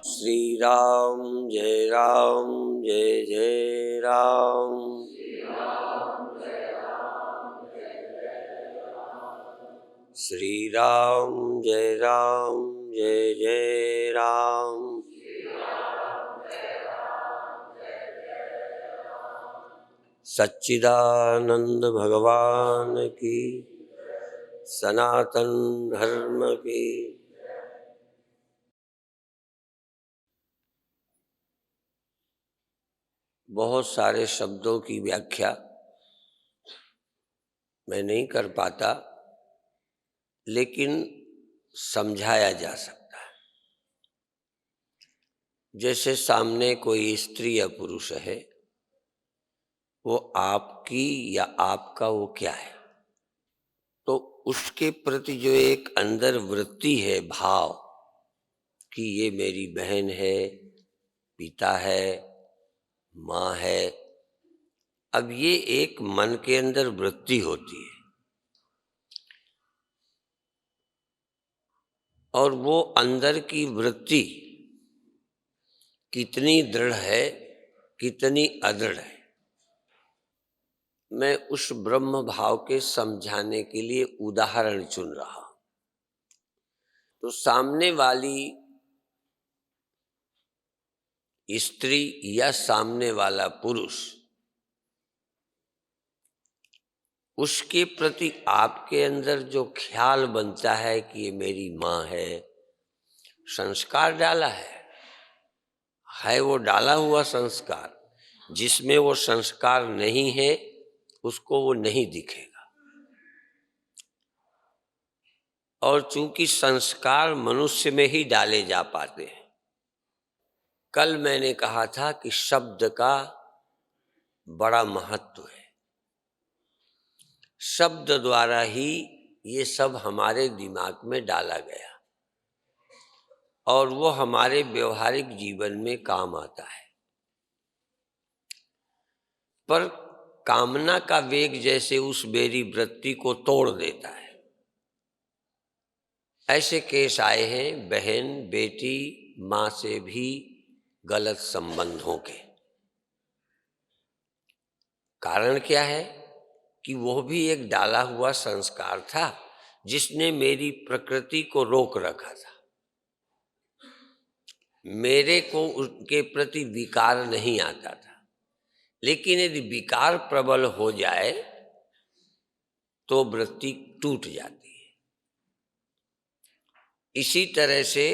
श्री राम जय जय राम। श्री राम जय जय राम। सच्चिदानंद भगवान की, सनातन धर्म की। बहुत सारे शब्दों की व्याख्या मैं नहीं कर पाता, लेकिन समझाया जा सकता है। जैसे सामने कोई स्त्री या पुरुष है, वो आपकी या आपका वो क्या है, तो उसके प्रति जो एक अंदर वृत्ति है, भाव कि ये मेरी बहन है, पिता है, माँ है। अब ये एक मन के अंदर वृत्ति होती है, और वो अंदर की वृत्ति कितनी दृढ़ है, कितनी अदृढ़ है, मैं उस ब्रह्म भाव के समझाने के लिए उदाहरण चुन रहा हूं। तो सामने वाली स्त्री या सामने वाला पुरुष, उसके प्रति आपके अंदर जो ख्याल बनता है कि ये मेरी माँ है, संस्कार डाला है वो डाला हुआ संस्कार। जिसमें वो संस्कार नहीं है उसको वो नहीं दिखेगा। और चूंकि संस्कार मनुष्य में ही डाले जा पाते हैं। कल मैंने कहा था कि शब्द का बड़ा महत्व है। शब्द द्वारा ही ये सब हमारे दिमाग में डाला गया, और वो हमारे व्यवहारिक जीवन में काम आता है। पर कामना का वेग जैसे उस मेरी वृत्ति को तोड़ देता है। ऐसे केस आए हैं बहन बेटी माँ से भी गलत संबंधों के। कारण क्या है कि वो भी एक डाला हुआ संस्कार था, जिसने मेरी प्रकृति को रोक रखा था। मेरे को उनके प्रति विकार नहीं आता था, लेकिन यदि विकार प्रबल हो जाए तो वृत्ति टूट जाती है। इसी तरह से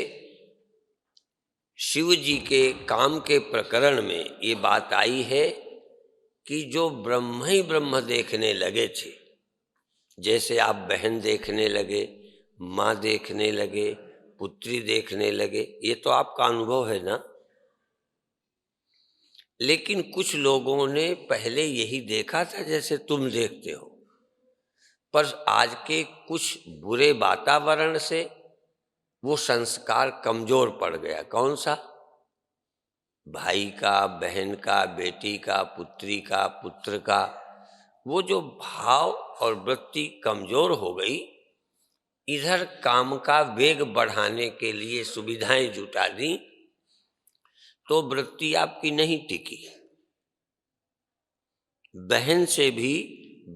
शिव जी के काम के प्रकरण में ये बात आई है कि जो ब्रह्म ही ब्रह्म देखने लगे थे, जैसे आप बहन देखने लगे, माँ देखने लगे, पुत्री देखने लगे, ये तो आपका अनुभव है ना। लेकिन कुछ लोगों ने पहले यही देखा था जैसे तुम देखते हो, पर आज के कुछ बुरे वातावरण से वो संस्कार कमजोर पड़ गया। कौन सा? भाई का, बहन का, बेटी का, पुत्री का, पुत्र का। वो जो भाव और वृत्ति कमजोर हो गई, इधर काम का वेग बढ़ाने के लिए सुविधाएं जुटा दी, तो वृत्ति आपकी नहीं टिकी। बहन से भी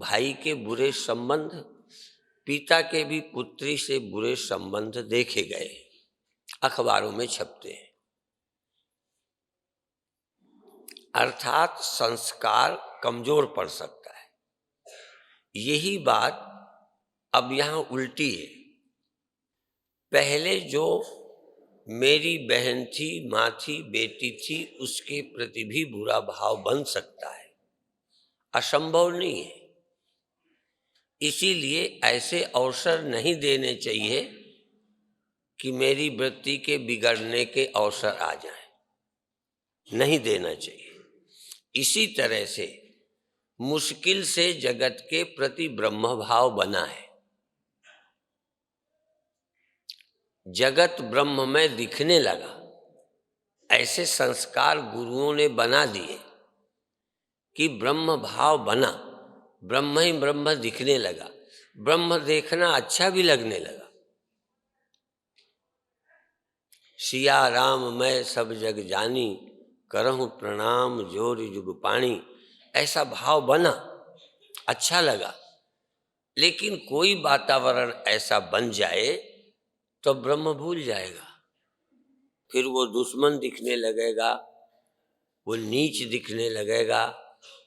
भाई के बुरे संबंध, पिता के भी पुत्री से बुरे संबंध देखे गए, अखबारों में छपते हैं। अर्थात संस्कार कमजोर पड़ सकता है। यही बात अब यहां उल्टी है। पहले जो मेरी बहन थी, माँ थी, बेटी थी, उसके प्रति भी बुरा भाव बन सकता है, असंभव नहीं है। इसीलिए ऐसे अवसर नहीं देने चाहिए कि मेरी वृत्ति के बिगड़ने के अवसर आ जाएं, नहीं देना चाहिए। इसी तरह से मुश्किल से जगत के प्रति ब्रह्म भाव बना है। जगत ब्रह्म में दिखने लगा, ऐसे संस्कार गुरुओं ने बना दिए कि ब्रह्म भाव बना, ब्रह्म ही ब्रह्म दिखने लगा, ब्रह्म देखना अच्छा भी लगने लगा। सिया राम मैं सब जग जानी, करहूँ प्रणाम जोर जुग पाणी। ऐसा भाव बना, अच्छा लगा। लेकिन कोई वातावरण ऐसा बन जाए तो ब्रह्म भूल जाएगा, फिर वो दुश्मन दिखने लगेगा, वो नीच दिखने लगेगा,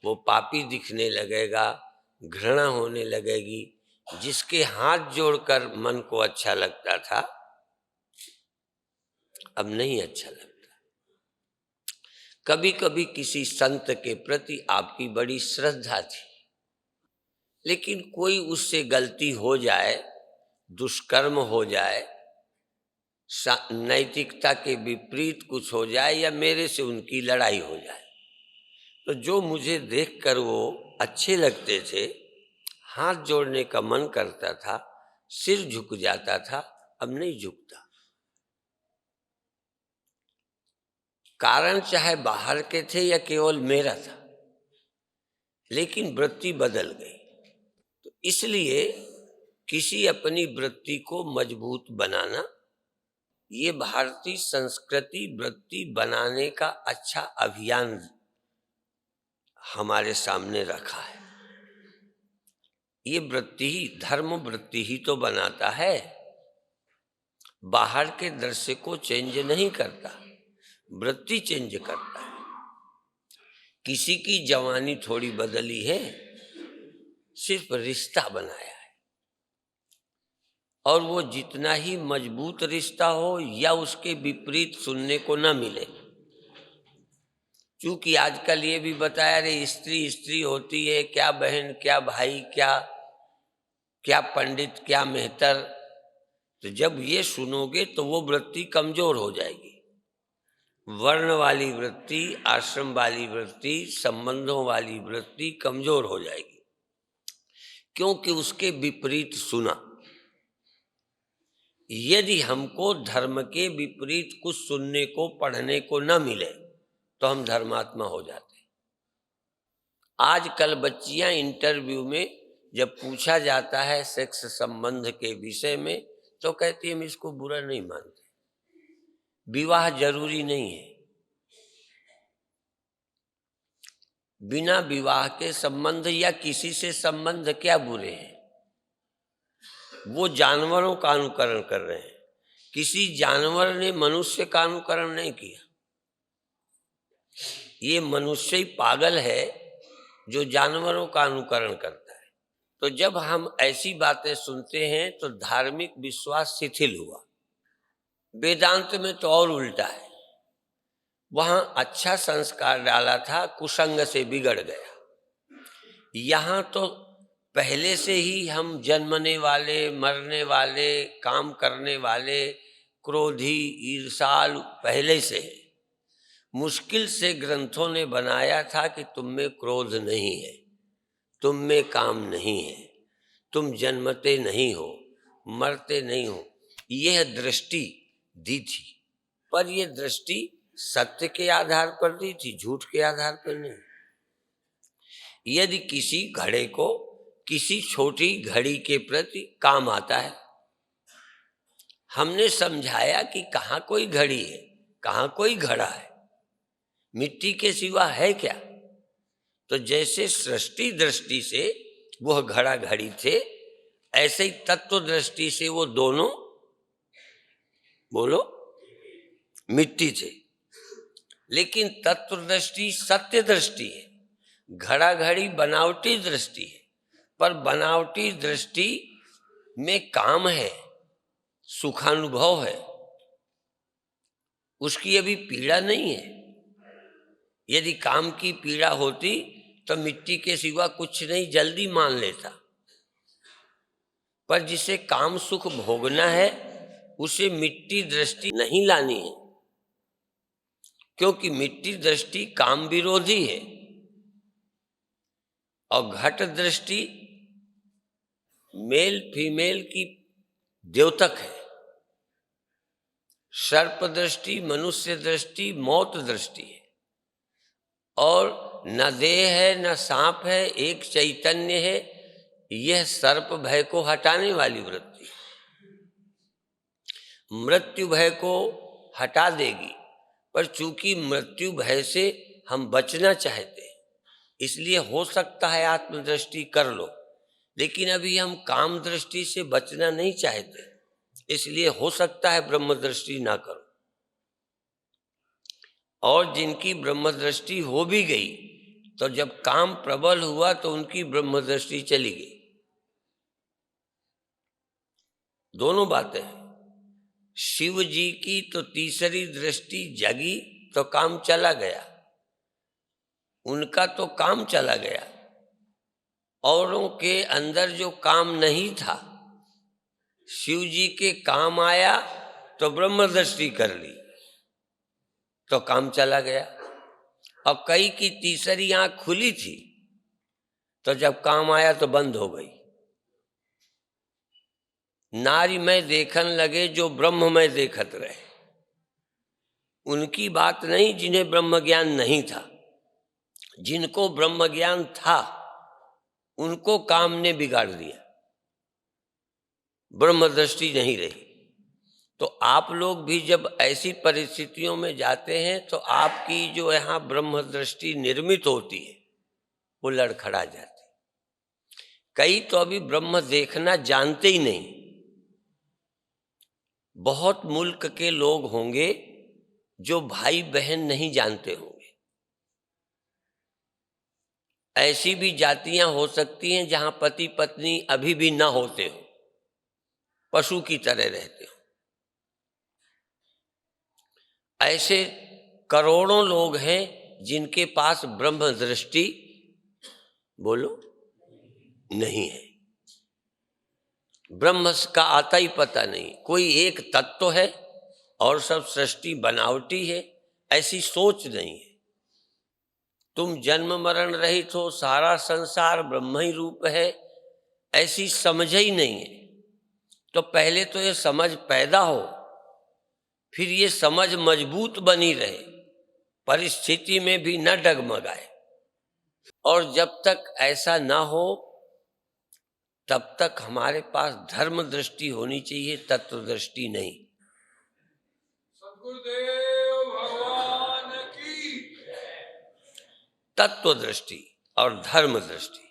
वो पापी दिखने लगेगा, घृणा होने लगेगी। जिसके हाथ जोड़कर मन को अच्छा लगता था, अब नहीं अच्छा लगता। कभी कभी किसी संत के प्रति आपकी बड़ी श्रद्धा थी, लेकिन कोई उससे गलती हो जाए, दुष्कर्म हो जाए, नैतिकता के विपरीत कुछ हो जाए, या मेरे से उनकी लड़ाई हो जाए, तो जो मुझे देखकर वो अच्छे लगते थे, हाथ जोड़ने का मन करता था, सिर झुक जाता था, अब नहीं झुकता। कारण चाहे बाहर के थे या केवल मेरा था, लेकिन वृत्ति बदल गई। तो इसलिए किसी अपनी वृत्ति को मजबूत बनाना, ये भारतीय संस्कृति वृत्ति बनाने का अच्छा अभियान हमारे सामने रखा है। ये वृत्ति ही, धर्म वृत्ति ही तो बनाता है, बाहर के दृश्य को चेंज नहीं करता, वृत्ति चेंज करता है। किसी की जवानी थोड़ी बदली है, सिर्फ रिश्ता बनाया है, और वो जितना ही मजबूत रिश्ता हो या उसके विपरीत सुनने को न मिले। क्योंकि आजकल ये भी बताया रे, स्त्री स्त्री होती है, क्या बहन क्या भाई, क्या पंडित क्या मेहतर। तो जब ये सुनोगे तो वो वृत्ति कमजोर हो जाएगी। वर्ण वाली वृत्ति, आश्रम वाली वृत्ति, संबंधों वाली वृत्ति कमजोर हो जाएगी, क्योंकि उसके विपरीत सुना। यदि हमको धर्म के विपरीत कुछ सुनने को, पढ़ने को न मिले, तो हम धर्मात्मा हो जाते। आजकल बच्चियां इंटरव्यू में जब पूछा जाता है सेक्स संबंध के विषय में, तो कहती है हम इसको बुरा नहीं मानते, विवाह जरूरी नहीं है, बिना विवाह के संबंध या किसी से संबंध क्या बुरे हैं। वो जानवरों का अनुकरण कर रहे हैं, किसी जानवर ने मनुष्य का अनुकरण नहीं किया। ये मनुष्य ही पागल है जो जानवरों का अनुकरण करता है। तो जब हम ऐसी बातें सुनते हैं तो धार्मिक विश्वास शिथिल हुआ। वेदांत में तो और उल्टा है, वहां अच्छा संस्कार डाला था, कुसंग से बिगड़ गया। यहाँ तो पहले से ही हम जन्मने वाले, मरने वाले, काम करने वाले, क्रोधी, ईर्षालु पहले से है। मुश्किल से ग्रंथों ने बनाया था कि तुम में क्रोध नहीं है, तुम में काम नहीं है, तुम जन्मते नहीं हो, मरते नहीं हो, यह दृष्टि दी थी। पर यह दृष्टि सत्य के आधार पर दी थी, झूठ के आधार पर नहीं। यदि किसी घड़े को किसी छोटी घड़ी के प्रति काम आता है, हमने समझाया कि कहाँ कोई घड़ी है, कहाँ कोई घड़ा है, मिट्टी के सिवा है क्या। तो जैसे सृष्टि दृष्टि से वह घड़ा घड़ी थे, ऐसे ही तत्व दृष्टि से वो दोनों, बोलो, मिट्टी थे। लेकिन तत्व दृष्टि सत्य दृष्टि है, घड़ा घड़ी बनावटी दृष्टि है। पर बनावटी दृष्टि में काम है, सुखानुभव है, उसकी अभी पीड़ा नहीं है। यदि काम की पीड़ा होती तो मिट्टी के सिवा कुछ नहीं जल्दी मान लेता। पर जिसे काम सुख भोगना है, उसे मिट्टी दृष्टि नहीं लानी है, क्योंकि मिट्टी दृष्टि काम विरोधी है और घट दृष्टि मेल फीमेल की द्योतक है। सर्प दृष्टि, मनुष्य दृष्टि मौत दृष्टि है, और न देह है न सांप है, एक चैतन्य है। यह सर्प भय को हटाने वाली वृत्ति, मृत्यु भय को हटा देगी, पर चूंकि मृत्यु भय से हम बचना चाहते हैं, इसलिए हो सकता है आत्मदृष्टि कर लो, लेकिन अभी हम काम दृष्टि से बचना नहीं चाहते, इसलिए हो सकता है ब्रह्म दृष्टि ना करो। और जिनकी ब्रह्म दृष्टि हो भी गई तो जब काम प्रबल हुआ तो उनकी ब्रह्म दृष्टि चली गई। दोनों बातें हैं। शिव जी की तो तीसरी दृष्टि जगी तो काम चला गया, उनका तो काम चला गया। औरों के अंदर जो काम नहीं था, शिव जी के काम आया तो ब्रह्म दृष्टि कर ली तो काम चला गया। और कई की तीसरी आंख खुली थी तो जब काम आया तो बंद हो गई। नारी में देखन लगे जो ब्रह्म में देखत रहे, उनकी बात नहीं जिन्हें ब्रह्म ज्ञान नहीं था। जिनको ब्रह्म ज्ञान था उनको काम ने बिगाड़ दिया, ब्रह्म दृष्टि नहीं रही। तो आप लोग भी जब ऐसी परिस्थितियों में जाते हैं तो आपकी जो यहाँ ब्रह्म दृष्टि निर्मित होती है वो लड़खड़ा जाती। कई तो अभी ब्रह्म देखना जानते ही नहीं। बहुत मुल्क के लोग होंगे जो भाई बहन नहीं जानते होंगे। ऐसी भी जातियां हो सकती हैं जहां पति पत्नी अभी भी ना होते हो, पशु की तरह रहते हो। ऐसे करोड़ों लोग हैं जिनके पास ब्रह्म दृष्टि बोलो नहीं है। ब्रह्म का आता ही पता नहीं, कोई एक तत्व है और सब सृष्टि बनावटी है, ऐसी सोच नहीं है। तुम जन्म मरण रहित हो, सारा संसार ब्रह्म ही रूप है, ऐसी समझ ही नहीं है। तो पहले तो ये समझ पैदा हो, फिर ये समझ मजबूत बनी रहे, परिस्थिति में भी न डगमगाए। और जब तक ऐसा ना हो तब तक हमारे पास धर्म दृष्टि होनी चाहिए, तत्व दृष्टि नहीं। सद्गुरुदेव भगवान की तत्व दृष्टि और धर्म दृष्टि।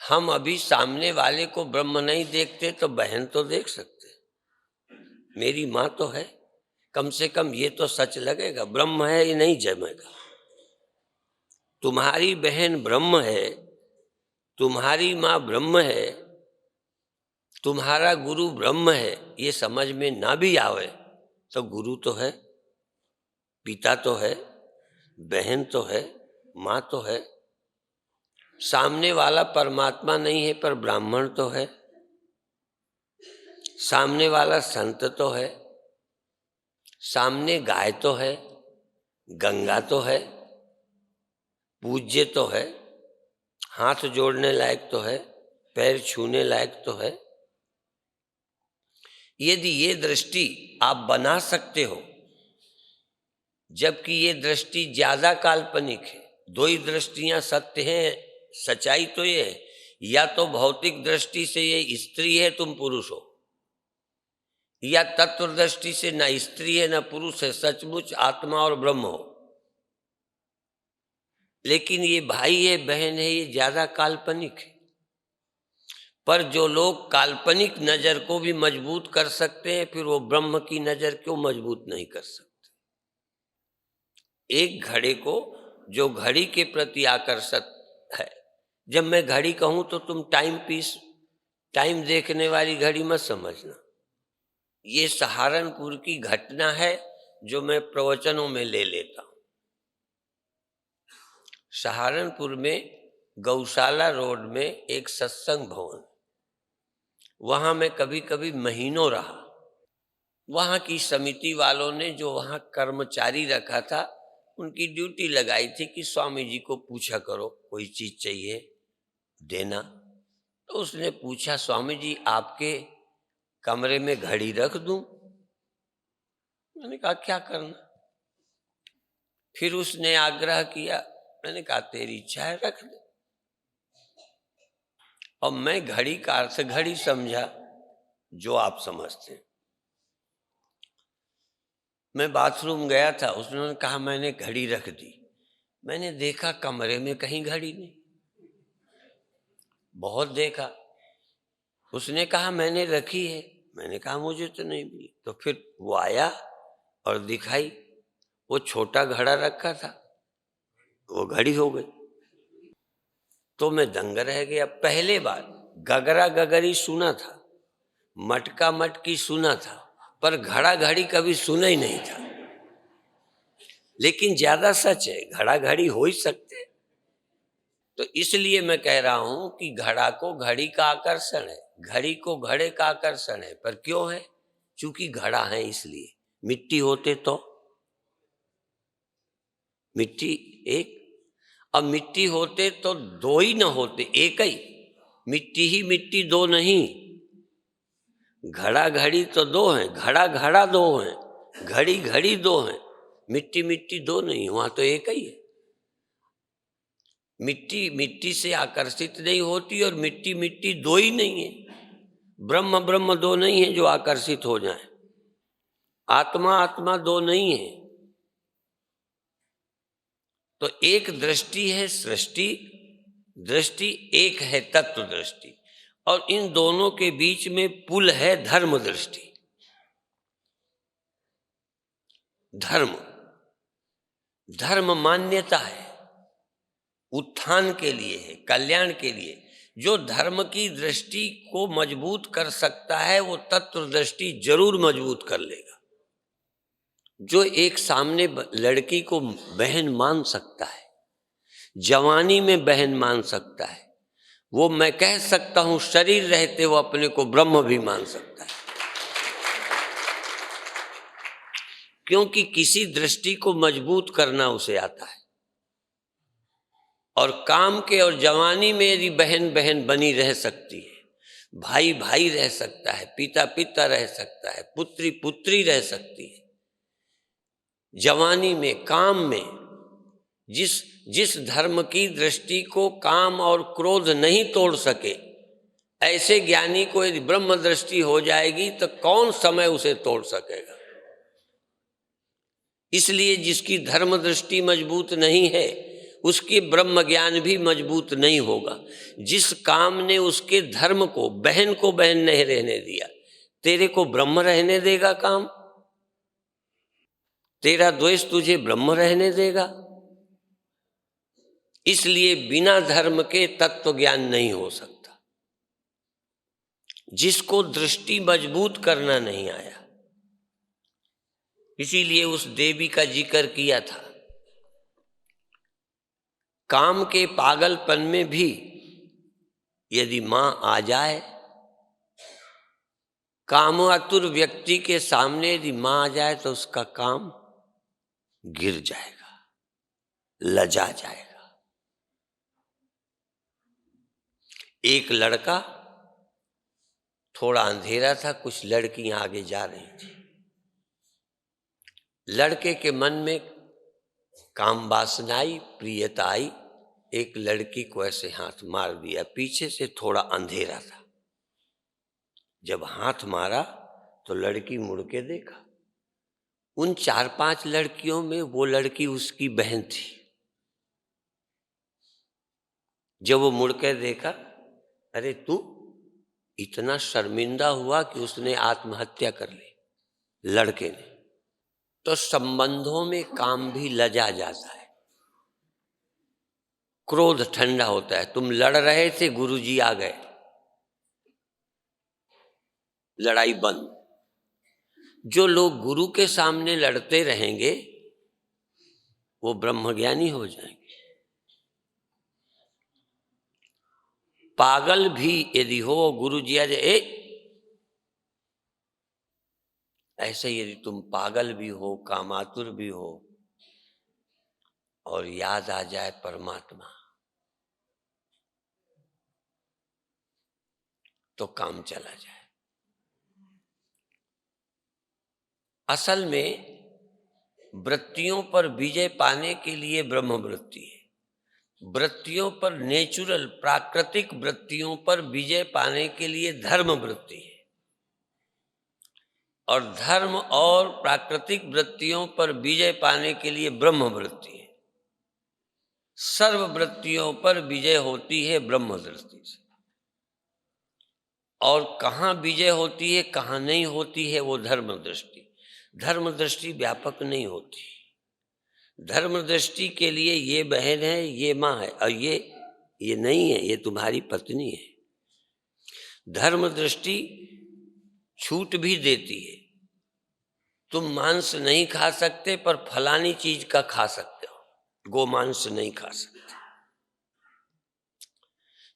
हम अभी सामने वाले को ब्रह्म नहीं देखते तो बहन तो देख सकते, मेरी माँ तो है, कम से कम ये तो सच लगेगा, ब्रह्म है ये नहीं जमेगा। तुम्हारी बहन ब्रह्म है, तुम्हारी माँ ब्रह्म है, तुम्हारा गुरु ब्रह्म है, ये समझ में ना भी आवे तो गुरु तो है, पिता तो है, बहन तो है, माँ तो है। सामने वाला परमात्मा नहीं है पर ब्राह्मण तो है, सामने वाला संत तो है, सामने गाय तो है, गंगा तो है, पूज्य तो है, हाथ जोड़ने लायक तो है, पैर छूने लायक तो है। यदि ये दृष्टि आप बना सकते हो, जबकि ये दृष्टि ज्यादा काल्पनिक है, दो ही दृष्टियां सत्य हैं, सच्चाई तो ये है, या तो भौतिक दृष्टि से ये स्त्री है तुम पुरुष हो, या तत्व दृष्टि से ना स्त्री है ना पुरुष है, सचमुच आत्मा और ब्रह्म हो। लेकिन ये भाई है बहन है ये ज्यादा काल्पनिक है। पर जो लोग काल्पनिक नजर को भी मजबूत कर सकते हैं, फिर वो ब्रह्म की नजर क्यों मजबूत नहीं कर सकते। एक घड़े को जो घड़ी के प्रति आकर्षक है, जब मैं घड़ी कहूं तो तुम टाइम पीस, टाइम देखने वाली घड़ी मत समझना। ये सहारनपुर की घटना है जो मैं प्रवचनों में ले लेता हूं। सहारनपुर में गौशाला रोड में एक सत्संग भवन, वहां मैं कभी कभी महीनों रहा। वहां की समिति वालों ने जो वहां कर्मचारी रखा था, उनकी ड्यूटी लगाई थी कि स्वामी जी को पूछा करो कोई चीज चाहिए देना। तो उसने पूछा, स्वामी जी आपके कमरे में घड़ी रख दूं? मैंने कहा क्या करना। फिर उसने आग्रह किया, मैंने कहा तेरी इच्छा है रख दे। और मैं घड़ी का अर्थ घड़ी समझा जो आप समझते हैं। मैं बाथरूम गया था, उसने कहा मैंने घड़ी रख दी। मैंने देखा कमरे में कहीं घड़ी नहीं, बहुत देखा। उसने कहा मैंने रखी है, मैंने कहा मुझे तो नहीं मिली। तो फिर वो आया और दिखाई, वो छोटा घड़ा रखा था, वो घड़ी हो गई। तो मैं दंग रह गया। पहले बार गगरा गगरी सुना था, मटका मटकी सुना था, पर घड़ा घड़ी कभी सुना ही नहीं था। लेकिन ज्यादा सच है, घड़ा घड़ी हो ही सकते। तो इसलिए मैं कह रहा हूं कि घड़ा को घड़ी का आकर्षण है, घड़ी को घड़े का आकर्षण है। पर क्यों है? चूंकि घड़ा है इसलिए। मिट्टी होते तो मिट्टी एक, अब मिट्टी होते तो दो ही न होते, एक ही। मिट्टी ही मिट्टी दो नहीं, घड़ा घड़ी तो दो हैं, घड़ा घड़ा दो हैं, घड़ी घड़ी दो हैं, मिट्टी मिट्टी दो नहीं, वहां तो एक ही है। मिट्टी मिट्टी से आकर्षित नहीं होती और मिट्टी मिट्टी दो ही नहीं है। ब्रह्म ब्रह्म दो नहीं है जो आकर्षित हो जाए, आत्मा आत्मा दो नहीं है। तो एक दृष्टि है सृष्टि दृष्टि, एक है तत्व दृष्टि, और इन दोनों के बीच में पुल है धर्म दृष्टि। धर्म धर्म मान्यता है, उत्थान के लिए है, कल्याण के लिए। जो धर्म की दृष्टि को मजबूत कर सकता है वो तत्व दृष्टि जरूर मजबूत कर लेगा। जो एक सामने लड़की को बहन मान सकता है, जवानी में बहन मान सकता है, वो मैं कह सकता हूं शरीर रहते वो अपने को ब्रह्म भी मान सकता है। क्योंकि किसी दृष्टि को मजबूत करना उसे आता है। और काम के और जवानी में यदि बहन बहन बनी रह सकती है, भाई भाई रह सकता है, पिता पिता रह सकता है, पुत्री पुत्री रह सकती है, जवानी में काम में जिस जिस धर्म की दृष्टि को काम और क्रोध नहीं तोड़ सके, ऐसे ज्ञानी को यदि ब्रह्म दृष्टि हो जाएगी तो कौन समय उसे तोड़ सकेगा। इसलिए जिसकी धर्म दृष्टि मजबूत नहीं है उसकी ब्रह्म ज्ञान भी मजबूत नहीं होगा। जिस काम ने उसके धर्म को बहन नहीं रहने दिया, तेरे को ब्रह्म रहने देगा काम? तेरा द्वेष तुझे ब्रह्म रहने देगा? इसलिए बिना धर्म के तत्व ज्ञान नहीं हो सकता। जिसको दृष्टि मजबूत करना नहीं आया, इसीलिए उस देवी का जिक्र किया था। काम के पागलपन में भी यदि मां आ जाए, कामातुर व्यक्ति के सामने यदि मां आ जाए तो उसका काम गिर जाएगा, लजा जाएगा। एक लड़का, थोड़ा अंधेरा था, कुछ लड़कियां आगे जा रही थी। लड़के के मन में काम वासना आई, प्रियता आई, एक लड़की को ऐसे हाथ मार दिया। पीछे से थोड़ा अंधेरा था। जब हाथ मारा तो लड़की मुड़ के देखा, उन 4-5 लड़कियों में वो लड़की उसकी बहन थी। जब वो मुड़ के देखा, अरे तू, इतना शर्मिंदा हुआ कि उसने आत्महत्या कर ली लड़के ने। तो संबंधों में काम भी लजा जाता है, क्रोध ठंडा होता है। तुम लड़ रहे थे, गुरुजी आ गए, लड़ाई बंद। जो लोग गुरु के सामने लड़ते रहेंगे वो ब्रह्मज्ञानी हो जाएंगे। पागल भी यदि हो, गुरुजी आ जाए, ऐसे यदि तुम पागल भी हो, कामातुर भी हो, और याद आ जाए परमात्मा, तो काम चला जाए। असल में वृत्तियों पर विजय पाने के लिए ब्रह्म वृत्ति है। वृत्तियों पर, नेचुरल प्राकृतिक वृत्तियों पर विजय पाने के लिए धर्म वृत्ति है। और धर्म और प्राकृतिक वृत्तियों पर विजय पाने के लिए ब्रह्म वृत्ति है। सर्व वृत्तियों पर विजय होती है ब्रह्म दृष्टि से। और कहाँ विजय होती है कहाँ नहीं होती है वो धर्म दृष्टि। धर्म दृष्टि व्यापक नहीं होती। धर्म दृष्टि के लिए ये बहन है, ये माँ है, और ये नहीं है, ये तुम्हारी पत्नी है। धर्म दृष्टि छूट भी देती है। तुम मांस नहीं खा सकते पर फलानी चीज का खा सकते हो। गोमांस नहीं खा सकते।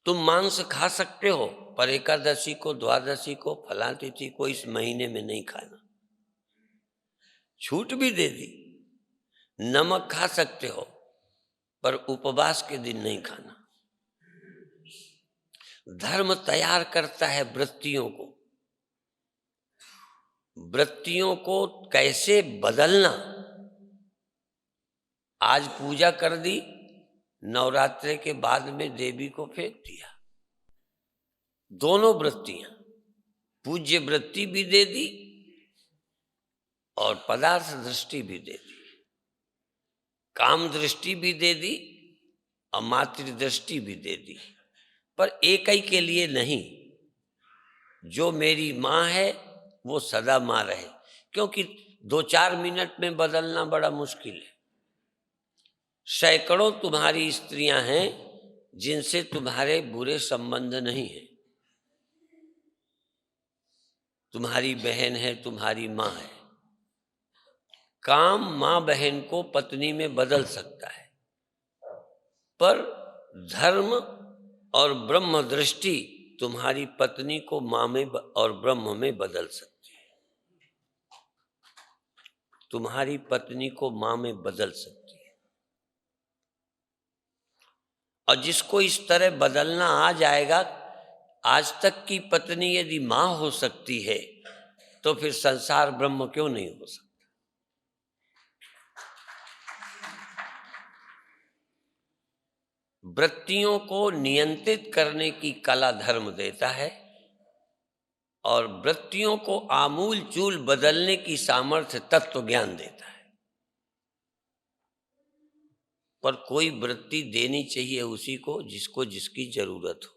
तुम मांस खा सकते हो पर एकादशी को, द्वादशी को, फला तिथि को इस महीने में नहीं खाना। छूट भी दे दी। नमक खा सकते हो पर उपवास के दिन नहीं खाना। धर्म तैयार करता है वृत्तियों को। वृत्तियों को कैसे बदलना। आज पूजा कर दी, नवरात्रि के बाद में देवी को फेंक दिया। दोनों वृत्तियां, पूज्य वृत्ति भी दे दी और पदार्थ दृष्टि भी दे दी। काम दृष्टि भी दे दी और मातृ दृष्टि भी दे दी, पर एक ही के लिए नहीं। जो मेरी माँ है वो सदा माँ रहे, क्योंकि 2-4 मिनट में बदलना बड़ा मुश्किल है। सैकड़ों तुम्हारी स्त्रियां हैं जिनसे तुम्हारे बुरे संबंध नहीं है। तुम्हारी बहन है, तुम्हारी माँ है। काम माँ बहन को पत्नी में बदल सकता है, पर धर्म और ब्रह्म दृष्टि तुम्हारी पत्नी को माँ में और ब्रह्म में बदल सकती है। तुम्हारी पत्नी को माँ में बदल सकती है। और जिसको इस तरह बदलना आ जाएगा, आज तक की पत्नी यदि माँ हो सकती है तो फिर संसार ब्रह्म क्यों नहीं हो सकता। वृत्तियों को नियंत्रित करने की कला धर्म देता है और वृत्तियों को आमूल चूल बदलने की सामर्थ्य तत्व ज्ञान देता है। पर कोई वृत्ति देनी चाहिए उसी को जिसको जिसकी जरूरत हो।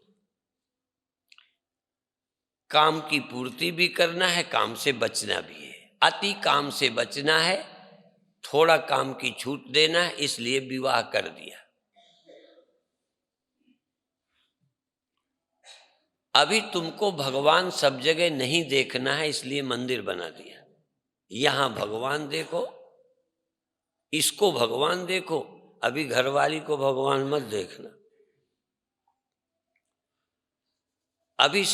काम की पूर्ति भी करना है, काम से बचना भी है। अति काम से बचना है, थोड़ा काम की छूट देना है, इसलिए विवाह कर दिया। अभी तुमको भगवान सब जगह नहीं देखना है, इसलिए मंदिर बना दिया। यहां भगवान देखो, इसको भगवान देखो, अभी घरवाली को भगवान मत देखना। अभी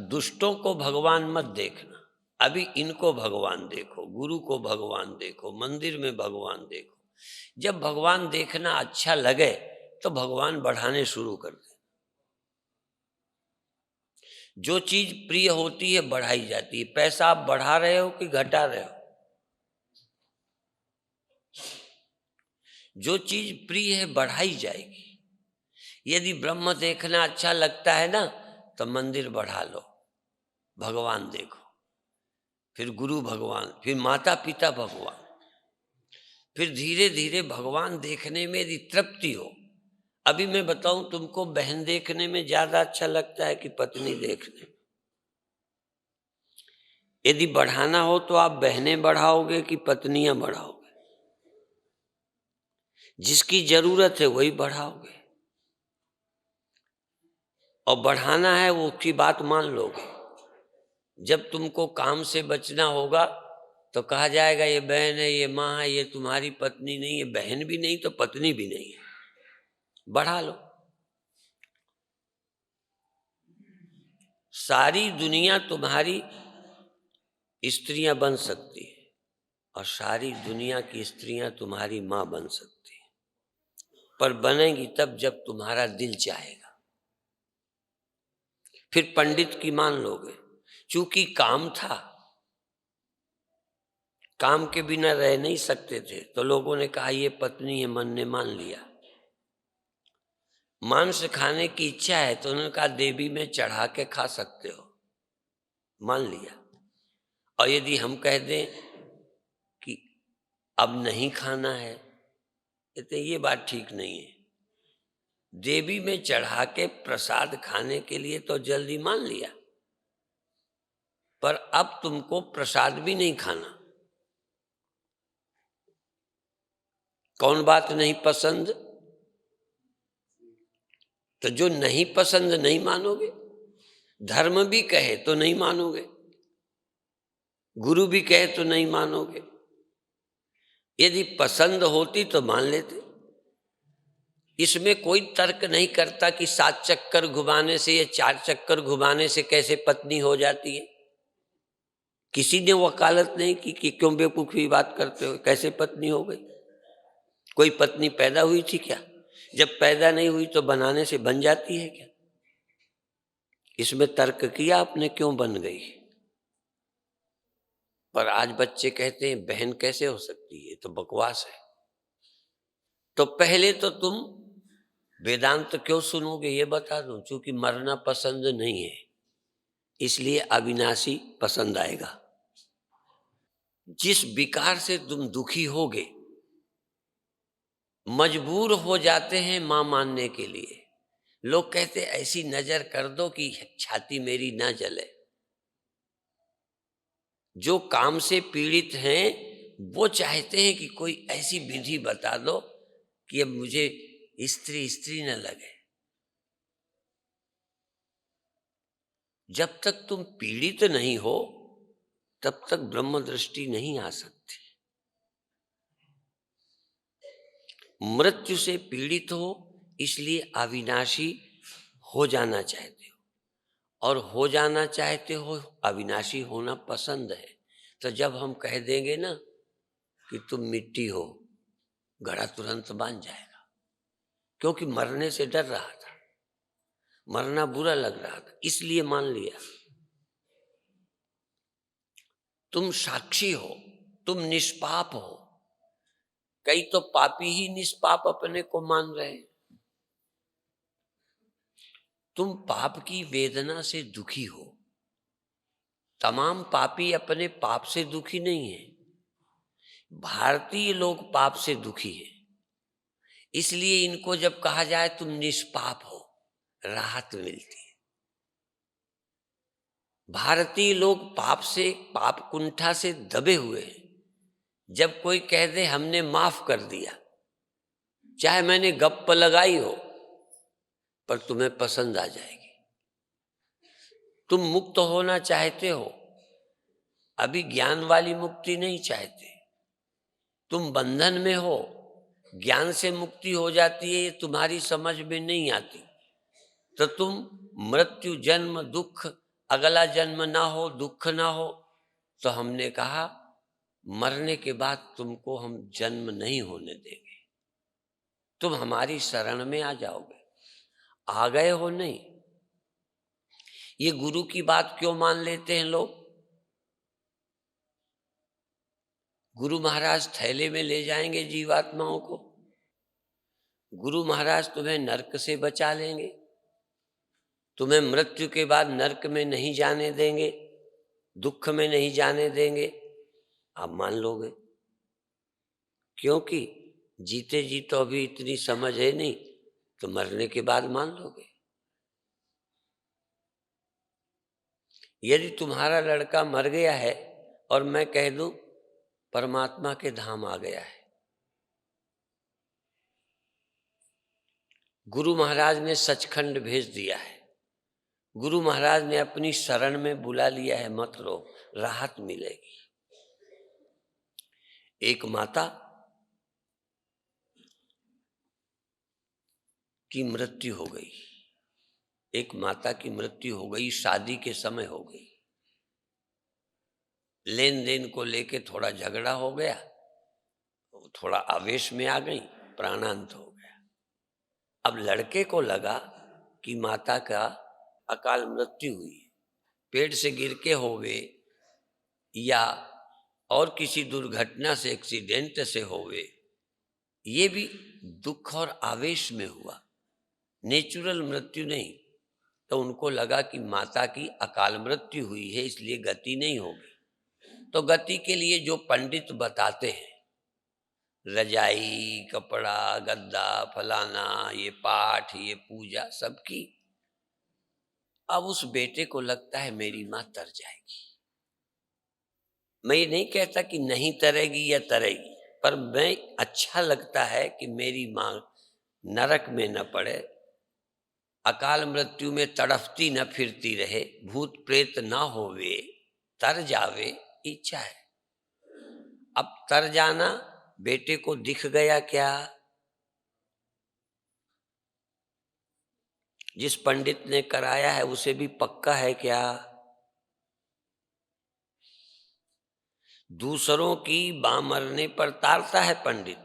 दुष्टों को भगवान मत देखना, अभी इनको भगवान देखो, गुरु को भगवान देखो, मंदिर में भगवान देखो। जब भगवान देखना अच्छा लगे तो भगवान बढ़ाने शुरू कर दे। जो चीज प्रिय होती है बढ़ाई जाती है। पैसा आप बढ़ा रहे हो कि घटा रहे हो? जो चीज प्रिय है बढ़ाई जाएगी। यदि ब्रह्म देखना अच्छा लगता है ना तो मंदिर बढ़ा लो, भगवान देखो, फिर गुरु भगवान, फिर माता पिता भगवान, फिर धीरे धीरे भगवान देखने में यदि तृप्ति हो। अभी मैं बताऊं तुमको, बहन देखने में ज्यादा अच्छा लगता है कि पत्नी देखने में? यदि बढ़ाना हो तो आप बहनें बढ़ाओगे कि पत्नियां बढ़ाओगे? जिसकी जरूरत है वही बढ़ाओगे, और बढ़ाना है वो उसकी बात मान लोगे। जब तुमको काम से बचना होगा तो कहा जाएगा ये बहन है, ये माँ है, ये तुम्हारी पत्नी नहीं है। बहन भी नहीं तो पत्नी भी नहीं है, बढ़ा लो। सारी दुनिया तुम्हारी स्त्रियां बन सकती है और सारी दुनिया की स्त्रियां तुम्हारी माँ बन सकती है, पर बनेंगी तब जब तुम्हारा दिल चाहेगा। फिर पंडित की मान लोगे, चूंकि काम था, काम के बिना रह नहीं सकते थे, तो लोगों ने कहा ये पत्नी है, मन ने मान लिया। मांस खाने की इच्छा है तो उन्होंने कहा देवी में चढ़ा के खा सकते हो, मान लिया। और यदि हम कह दें कि अब नहीं खाना है, तो ये बात ठीक नहीं है। देवी में चढ़ा के प्रसाद खाने के लिए तो जल्दी मान लिया, पर अब तुमको प्रसाद भी नहीं खाना। कौन बात नहीं पसंद? तो जो नहीं पसंद नहीं मानोगे, धर्म भी कहे तो नहीं मानोगे, गुरु भी कहे तो नहीं मानोगे। यदि पसंद होती तो मान लेते। इसमें कोई तर्क नहीं करता कि 7 चक्कर घुमाने से या 4 चक्कर घुमाने से कैसे पत्नी हो जाती है। किसी ने वकालत नहीं की कि क्यों बेवकूफी बात करते हो, कैसे पत्नी हो गई। कोई पत्नी पैदा हुई थी क्या? जब पैदा नहीं हुई तो बनाने से बन जाती है क्या? इसमें तर्क किया आपने, क्यों बन गई। पर आज बच्चे कहते हैं बहन कैसे हो सकती है, तो बकवास है। तो पहले तो तुम वेदांत क्यों सुनोगे ये बता दूं। चूंकि मरना पसंद नहीं है, इसलिए अविनाशी पसंद आएगा। जिस विकार से तुम दुखी होगे, मजबूर हो जाते हैं मां मानने के लिए। लोग कहते ऐसी नजर कर दो कि छाती मेरी ना जले। जो काम से पीड़ित हैं वो चाहते हैं कि कोई ऐसी विधि बता दो कि अब मुझे स्त्री स्त्री न लगे। जब तक तुम पीड़ित नहीं हो तब तक ब्रह्म दृष्टि नहीं आ सकती। मृत्यु से पीड़ित हो इसलिए अविनाशी हो जाना चाहते हो, और हो जाना चाहते हो, अविनाशी होना पसंद है। तो जब हम कह देंगे ना कि तुम मिट्टी हो, घड़ा तुरंत बांध जाएगा, क्योंकि मरने से डर रहा था, मरना बुरा लग रहा था, इसलिए मान लिया। तुम साक्षी हो, तुम निष्पाप हो। कई तो पापी ही निष्पाप अपने को मान रहे हैं। तुम पाप की वेदना से दुखी हो। तमाम पापी अपने पाप से दुखी नहीं है। भारतीय लोग पाप से दुखी है, इसलिए इनको जब कहा जाए तुम निष्पाप हो, राहत मिलती है। भारतीय लोग पाप से, पाप कुंठा से दबे हुए हैं। जब कोई कह दे हमने माफ कर दिया, चाहे मैंने गप्प लगाई हो, पर तुम्हें पसंद आ जाएगी। तुम मुक्त होना चाहते हो, अभी ज्ञान वाली मुक्ति नहीं चाहते। तुम बंधन में हो, ज्ञान से मुक्ति हो जाती है, ये तुम्हारी समझ में नहीं आती। तो तुम मृत्यु जन्म दुख, अगला जन्म ना हो, दुख ना हो। तो हमने कहा मरने के बाद तुमको हम जन्म नहीं होने देंगे, तुम हमारी शरण में आ जाओगे। आ गए हो नहीं। ये गुरु की बात क्यों मान लेते हैं लोग? गुरु महाराज थैले में ले जाएंगे जीवात्माओं को, गुरु महाराज तुम्हें नरक से बचा लेंगे, तुम्हें मृत्यु के बाद नरक में नहीं जाने देंगे, दुख में नहीं जाने देंगे। आप मान लोगे, क्योंकि जीते जी तो अभी इतनी समझ है नहीं, तो मरने के बाद मान लोगे। यदि तुम्हारा लड़का मर गया है और मैं कह दूं परमात्मा के धाम आ गया है, गुरु महाराज ने सचखंड भेज दिया है, गुरु महाराज ने अपनी शरण में बुला लिया है, मत रो, राहत मिलेगी। एक माता की मृत्यु हो गई, एक माता की मृत्यु हो गई, शादी के समय हो गई। लेन देन को लेके थोड़ा झगड़ा हो गया, थोड़ा आवेश में आ गई, प्राणांत हो गया। अब लड़के को लगा कि माता का अकाल मृत्यु हुई, पेड़ से गिर के हो गए या और किसी दुर्घटना से, एक्सीडेंट से हो गए, ये भी दुख और आवेश में हुआ, नेचुरल मृत्यु नहीं। तो उनको लगा कि माता की अकाल मृत्यु हुई है, इसलिए गति नहीं होगी। तो गति के लिए जो पंडित बताते हैं, रजाई, कपड़ा, गद्दा, फलाना, ये पाठ, ये पूजा, सबकी, अब उस बेटे को लगता है मेरी माँ तर जाएगी। मैं ये नहीं कहता कि नहीं तरेगी या तरेगी, पर मैं अच्छा लगता है कि मेरी माँ नरक में न पड़े, अकाल मृत्यु में तड़फती न फिरती रहे, भूत प्रेत न होवे, तर जावे, इच्छा है। अब तर जाना बेटे को दिख गया क्या? जिस पंडित ने कराया है उसे भी पक्का है क्या? दूसरों की मां मरने पर तारता है पंडित,